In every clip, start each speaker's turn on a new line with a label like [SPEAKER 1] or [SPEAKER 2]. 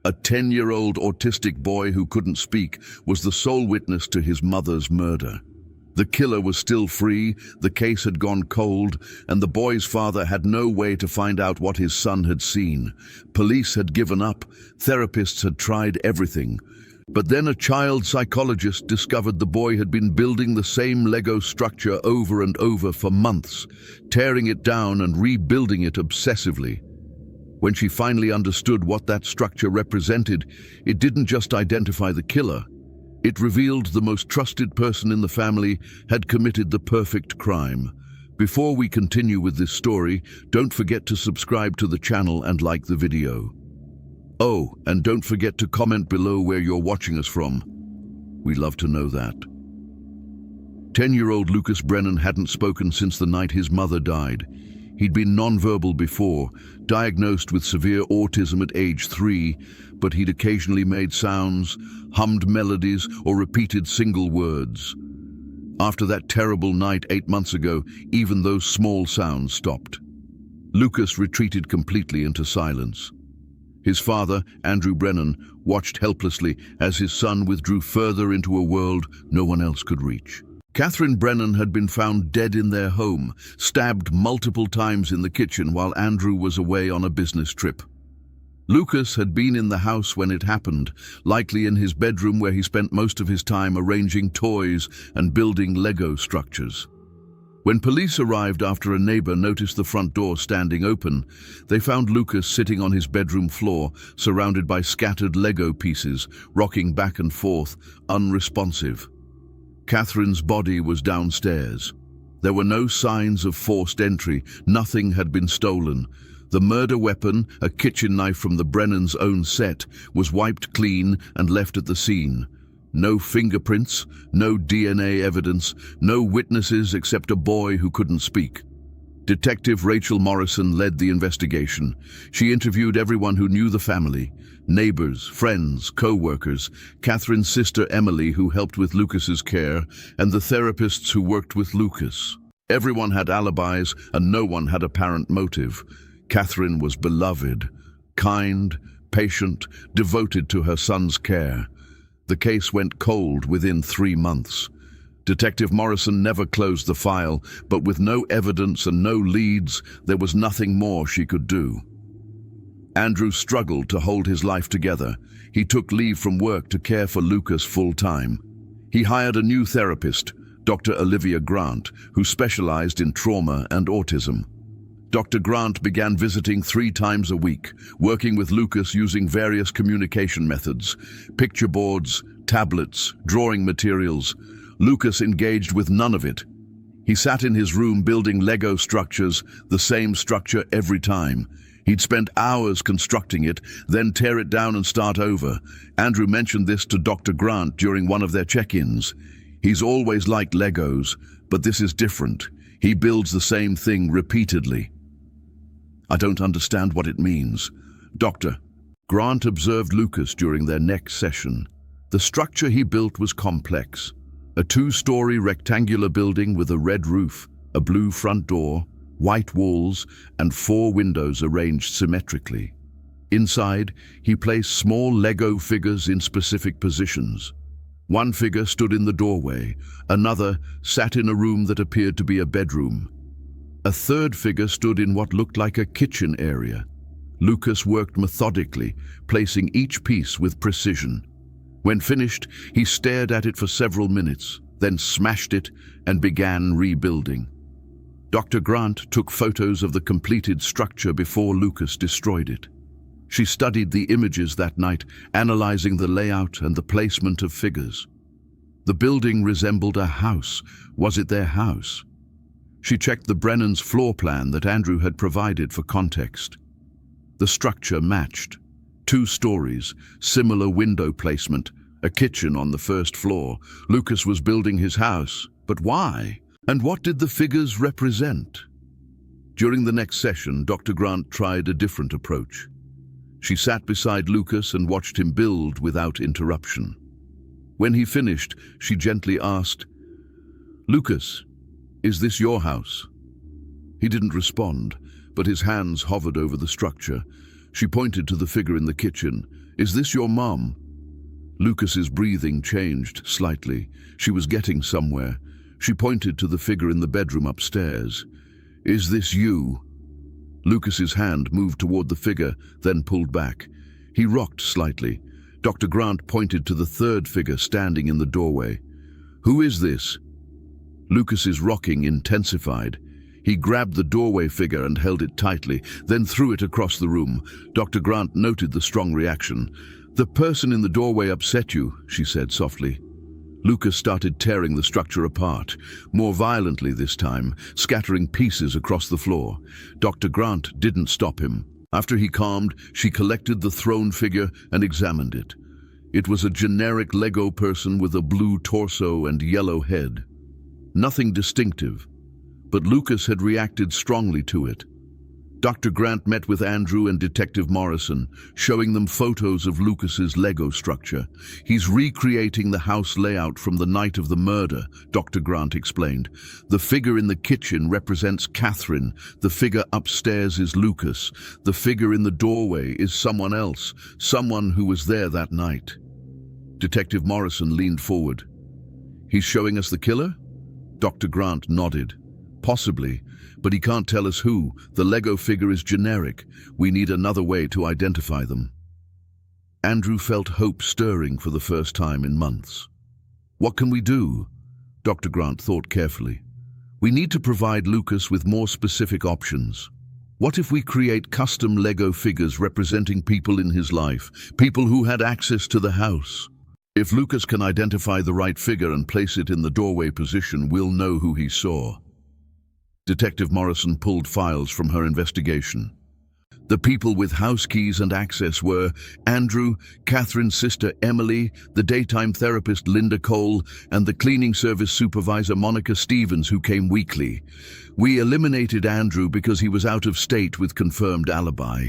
[SPEAKER 1] A 10-year-old autistic boy who couldn't speak was the sole witness to his mother's murder. The killer was still free, the case had gone cold, and the boy's father had no way to find out what his son had seen. Police had given up, therapists had tried everything. But then a child psychologist discovered the boy had been building the same Lego structure over and over for months, tearing it down and rebuilding it obsessively. When she finally understood what that structure represented, it didn't just identify the killer. It revealed the most trusted person in the family had committed the perfect crime. Before we continue with this story, don't forget to subscribe to the channel and like the video. Oh, and don't forget to comment below where you're watching us from. We'd love to know that. 10-year-old Lucas Brennan hadn't spoken since the night his mother died. He'd been nonverbal before, diagnosed with severe autism at age 3, but he'd occasionally made sounds, hummed melodies, or repeated single words. After that terrible night 8 months ago, even those small sounds stopped. Lucas retreated completely into silence. His father, Andrew Brennan, watched helplessly as his son withdrew further into a world no one else could reach. Catherine Brennan had been found dead in their home, stabbed multiple times in the kitchen while Andrew was away on a business trip. Lucas had been in the house when it happened, likely in his bedroom where he spent most of his time arranging toys and building Lego structures. When police arrived after a neighbor noticed the front door standing open, they found Lucas sitting on his bedroom floor, surrounded by scattered Lego pieces, rocking back and forth, unresponsive. Catherine's body was downstairs. There were no signs of forced entry, nothing had been stolen. The murder weapon, a kitchen knife from the Brennans' own set, was wiped clean and left at the scene. No fingerprints, no DNA evidence, no witnesses except a boy who couldn't speak. Detective Rachel Morrison led the investigation. She interviewed everyone who knew the family, neighbors, friends, co-workers, Catherine's sister Emily, who helped with Lucas's care, and the therapists who worked with Lucas. Everyone had alibis and no one had apparent motive. Catherine was beloved, kind, patient, devoted to her son's care. The case went cold within 3 months. Detective Morrison never closed the file, but with no evidence and no leads, there was nothing more she could do. Andrew struggled to hold his life together. He took leave from work to care for Lucas full-time. He hired a new therapist, Dr. Olivia Grant, who specialized in trauma and autism. Dr. Grant began visiting 3 times a week, working with Lucas using various communication methods, picture boards, tablets, drawing materials. Lucas engaged with none of it. He sat in his room building Lego structures, the same structure every time. He'd spend hours constructing it, then tear it down and start over. Andrew mentioned this to Dr. Grant during one of their check-ins. He's always liked Legos, but this is different. He builds the same thing repeatedly. I don't understand what it means. Doctor. Grant observed Lucas during their next session. The structure he built was complex. A 2-story rectangular building with a red roof, a blue front door, white walls, and 4 windows arranged symmetrically. Inside, he placed small Lego figures in specific positions. One figure stood in the doorway, another sat in a room that appeared to be a bedroom. A third figure stood in what looked like a kitchen area. Lucas worked methodically, placing each piece with precision. When finished, he stared at it for several minutes, then smashed it and began rebuilding. Dr. Grant took photos of the completed structure before Lucas destroyed it. She studied the images that night, analyzing the layout and the placement of figures. The building resembled a house. Was it their house? She checked the Brennans' floor plan that Andrew had provided for context. The structure matched. 2 stories, similar window placement, a kitchen on the first floor. Lucas was building his house, but why? And what did the figures represent? During the next session, Dr. Grant tried a different approach. She sat beside Lucas and watched him build without interruption. When he finished, she gently asked, "Lucas, is this your house?" He didn't respond, but his hands hovered over the structure. She pointed to the figure in the kitchen. Is this your mom? Lucas's breathing changed slightly. She was getting somewhere. She pointed to the figure in the bedroom upstairs. Is this you? Lucas's hand moved toward the figure, then pulled back. He rocked slightly. Dr. Grant pointed to the third figure standing in the doorway. Who is this? Lucas's rocking intensified. He grabbed the doorway figure and held it tightly, then threw it across the room. Dr. Grant noted the strong reaction. The person in the doorway upset you, she said softly. Lucas started tearing the structure apart, more violently this time, scattering pieces across the floor. Dr. Grant didn't stop him. After he calmed, she collected the thrown figure and examined it. It was a generic Lego person with a blue torso and yellow head. Nothing distinctive, but Lucas had reacted strongly to it. Dr. Grant met with Andrew and Detective Morrison, showing them photos of Lucas's Lego structure. He's recreating the house layout from the night of the murder, Dr. Grant explained. The figure in the kitchen represents Catherine. The figure upstairs is Lucas. The figure in the doorway is someone else, someone who was there that night. Detective Morrison leaned forward. He's showing us the killer? Dr. Grant nodded. Possibly, but he can't tell us who. The Lego figure is generic. We need another way to identify them. Andrew felt hope stirring for the first time in months. What can we do? Dr. Grant thought carefully. We need to provide Lucas with more specific options. What if we create custom Lego figures representing people in his life, people who had access to the house? If Lucas can identify the right figure and place it in the doorway position, we'll know who he saw. Detective Morrison pulled files from her investigation. The people with house keys and access were Andrew, Catherine's sister Emily, the daytime therapist Linda Cole, and the cleaning service supervisor Monica Stevens, who came weekly. We eliminated Andrew because he was out of state with confirmed alibi.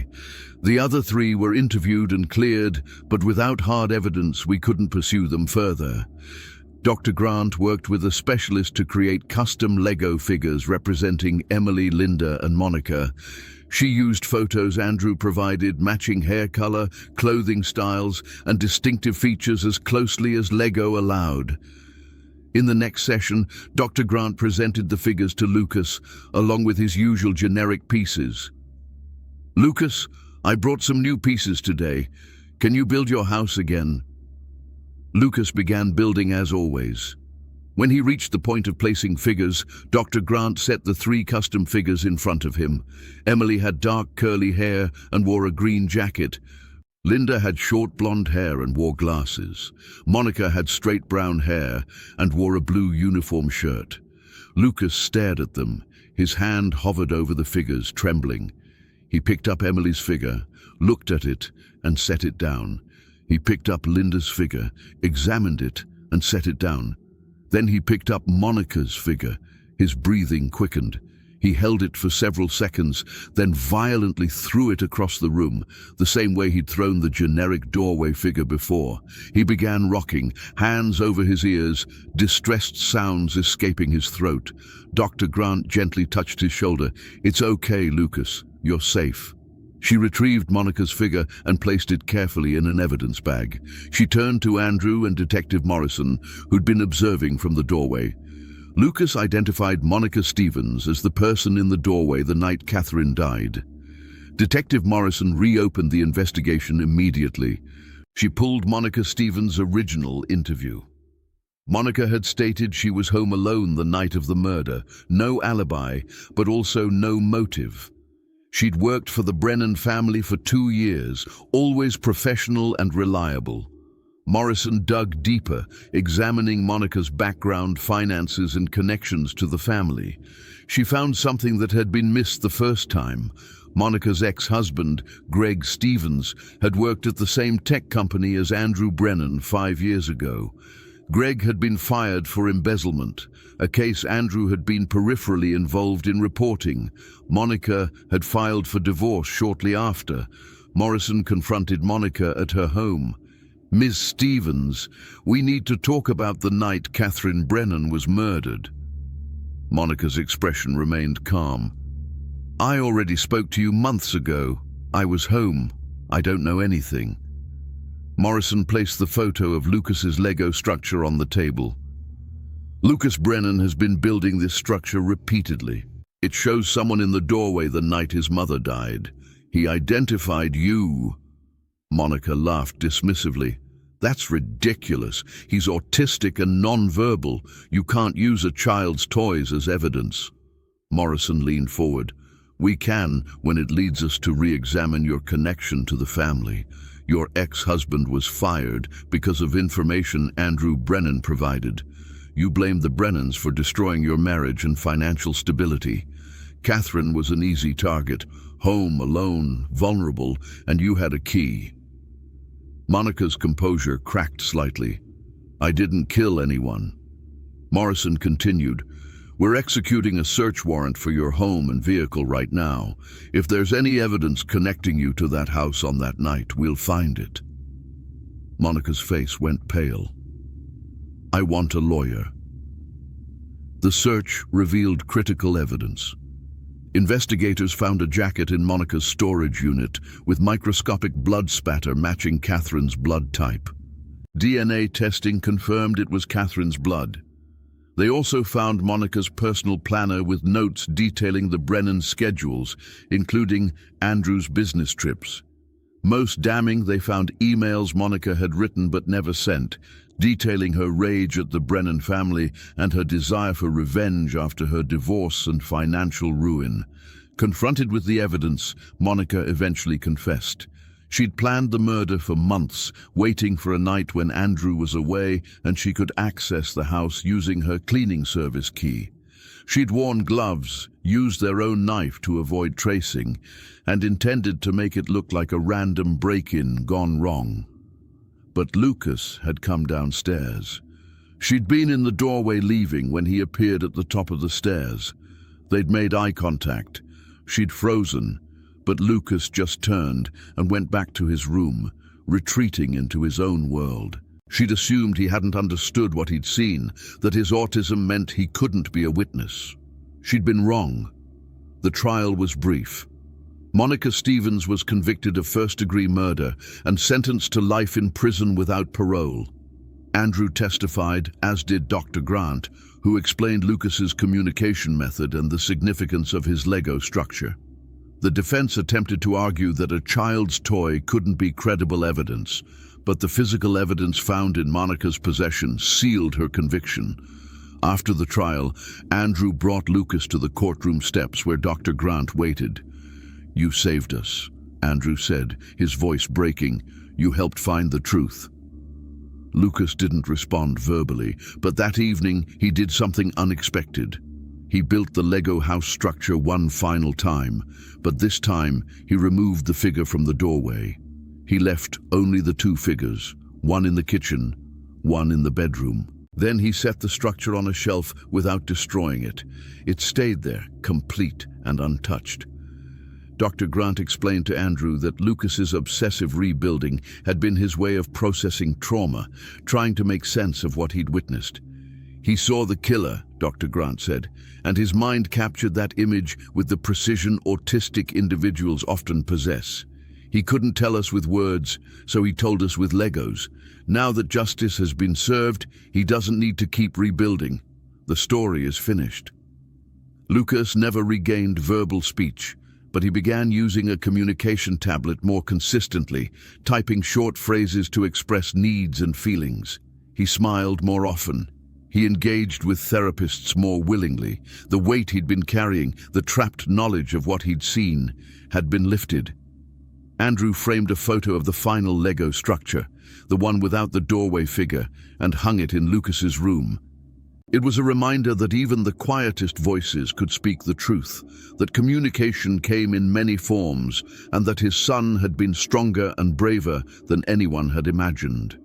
[SPEAKER 1] The other three were interviewed and cleared, but without hard evidence we couldn't pursue them further. Dr. Grant worked with a specialist to create custom Lego figures representing Emily, Linda, and Monica. She used photos Andrew provided, matching hair color, clothing styles, and distinctive features as closely as Lego allowed. In the next session, Dr. Grant presented the figures to Lucas, along with his usual generic pieces. Lucas, I brought some new pieces today. Can you build your house again? Lucas began building as always. When he reached the point of placing figures, Dr. Grant set the three custom figures in front of him. Emily had dark curly hair and wore a green jacket. Linda had short blonde hair and wore glasses. Monica had straight brown hair and wore a blue uniform shirt. Lucas stared at them. His hand hovered over the figures, trembling. He picked up Emily's figure, looked at it, and set it down. He picked up Linda's figure, examined it, and set it down. Then he picked up Monica's figure. His breathing quickened. He held it for several seconds, then violently threw it across the room, the same way he'd thrown the generic doorway figure before. He began rocking, hands over his ears, distressed sounds escaping his throat. Dr. Grant gently touched his shoulder. It's okay, Lucas. You're safe. She retrieved Monica's figure and placed it carefully in an evidence bag. She turned to Andrew and Detective Morrison, who'd been observing from the doorway. Lucas identified Monica Stevens as the person in the doorway the night Catherine died. Detective Morrison reopened the investigation immediately. She pulled Monica Stevens' original interview. Monica had stated she was home alone the night of the murder, no alibi, but also no motive. She'd worked for the Brennan family for 2 years, always professional and reliable. Morrison dug deeper, examining Monica's background, finances, and connections to the family. She found something that had been missed the first time. Monica's ex-husband, Greg Stevens, had worked at the same tech company as Andrew Brennan 5 years ago. Greg had been fired for embezzlement, a case Andrew had been peripherally involved in reporting. Monica had filed for divorce shortly after. Morrison confronted Monica at her home. Ms. Stevens, we need to talk about the night Catherine Brennan was murdered. Monica's expression remained calm. I already spoke to you months ago. I was home. I don't know anything. Morrison placed the photo of Lucas's Lego structure on the table. Lucas Brennan has been building this structure repeatedly. It shows someone in the doorway the night his mother died. He identified you. Monica laughed dismissively. That's ridiculous. He's autistic and non-verbal. You can't use a child's toys as evidence. Morrison leaned forward. We can, when it leads us to re-examine your connection to the family. Your ex-husband was fired because of information Andrew Brennan provided. You blamed the Brennans for destroying your marriage and financial stability. Catherine was an easy target, home, alone, vulnerable, and you had a key. Monica's composure cracked slightly. I didn't kill anyone. Morrison continued. We're executing a search warrant for your home and vehicle right now. If there's any evidence connecting you to that house on that night, we'll find it. Monica's face went pale. I want a lawyer. The search revealed critical evidence. Investigators found a jacket in Monica's storage unit with microscopic blood spatter matching Catherine's blood type. DNA testing confirmed it was Catherine's blood. They also found Monica's personal planner with notes detailing the Brennan schedules, including Andrew's business trips. Most damning, they found emails Monica had written but never sent, detailing her rage at the Brennan family and her desire for revenge after her divorce and financial ruin. Confronted with the evidence, Monica eventually confessed. She'd planned the murder for months, waiting for a night when Andrew was away and she could access the house using her cleaning service key. She'd worn gloves, used their own knife to avoid tracing, and intended to make it look like a random break-in gone wrong. But Lucas had come downstairs. She'd been in the doorway leaving when he appeared at the top of the stairs. They'd made eye contact. She'd frozen, but Lucas just turned and went back to his room, retreating into his own world. She'd assumed he hadn't understood what he'd seen, that his autism meant he couldn't be a witness. She'd been wrong. The trial was brief. Monica Stevens was convicted of first-degree murder and sentenced to life in prison without parole. Andrew testified, as did Dr. Grant, who explained Lucas's communication method and the significance of his Lego structure. The defense attempted to argue that a child's toy couldn't be credible evidence, but the physical evidence found in Monica's possession sealed her conviction. After the trial, Andrew brought Lucas to the courtroom steps where Dr. Grant waited. You saved us, Andrew said, his voice breaking. You helped find the truth. Lucas didn't respond verbally, but that evening he did something unexpected. He built the Lego house structure one final time, but this time he removed the figure from the doorway. He left only the two figures, one in the kitchen, one in the bedroom. Then he set the structure on a shelf without destroying it. It stayed there, complete and untouched. Dr. Grant explained to Andrew that Lucas's obsessive rebuilding had been his way of processing trauma, trying to make sense of what he'd witnessed. He saw the killer, Dr. Grant said, and his mind captured that image with the precision autistic individuals often possess. He couldn't tell us with words, so he told us with Legos. Now that justice has been served, he doesn't need to keep rebuilding. The story is finished. Lucas never regained verbal speech, but he began using a communication tablet more consistently, typing short phrases to express needs and feelings. He smiled more often. He engaged with therapists more willingly. The weight he'd been carrying, the trapped knowledge of what he'd seen, had been lifted. Andrew framed a photo of the final Lego structure, the one without the doorway figure, and hung it in Lucas's room. It was a reminder that even the quietest voices could speak the truth, that communication came in many forms, and that his son had been stronger and braver than anyone had imagined.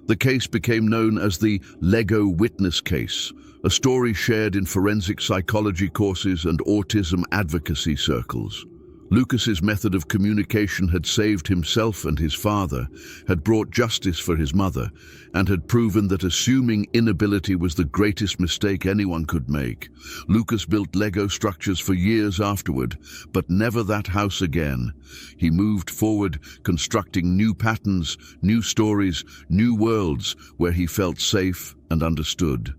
[SPEAKER 1] The case became known as the Lego Witness Case, a story shared in forensic psychology courses and autism advocacy circles. Lucas's method of communication had saved himself and his father, had brought justice for his mother, and had proven that assuming inability was the greatest mistake anyone could make. Lucas built Lego structures for years afterward, but never that house again. He moved forward, constructing new patterns, new stories, new worlds where he felt safe and understood.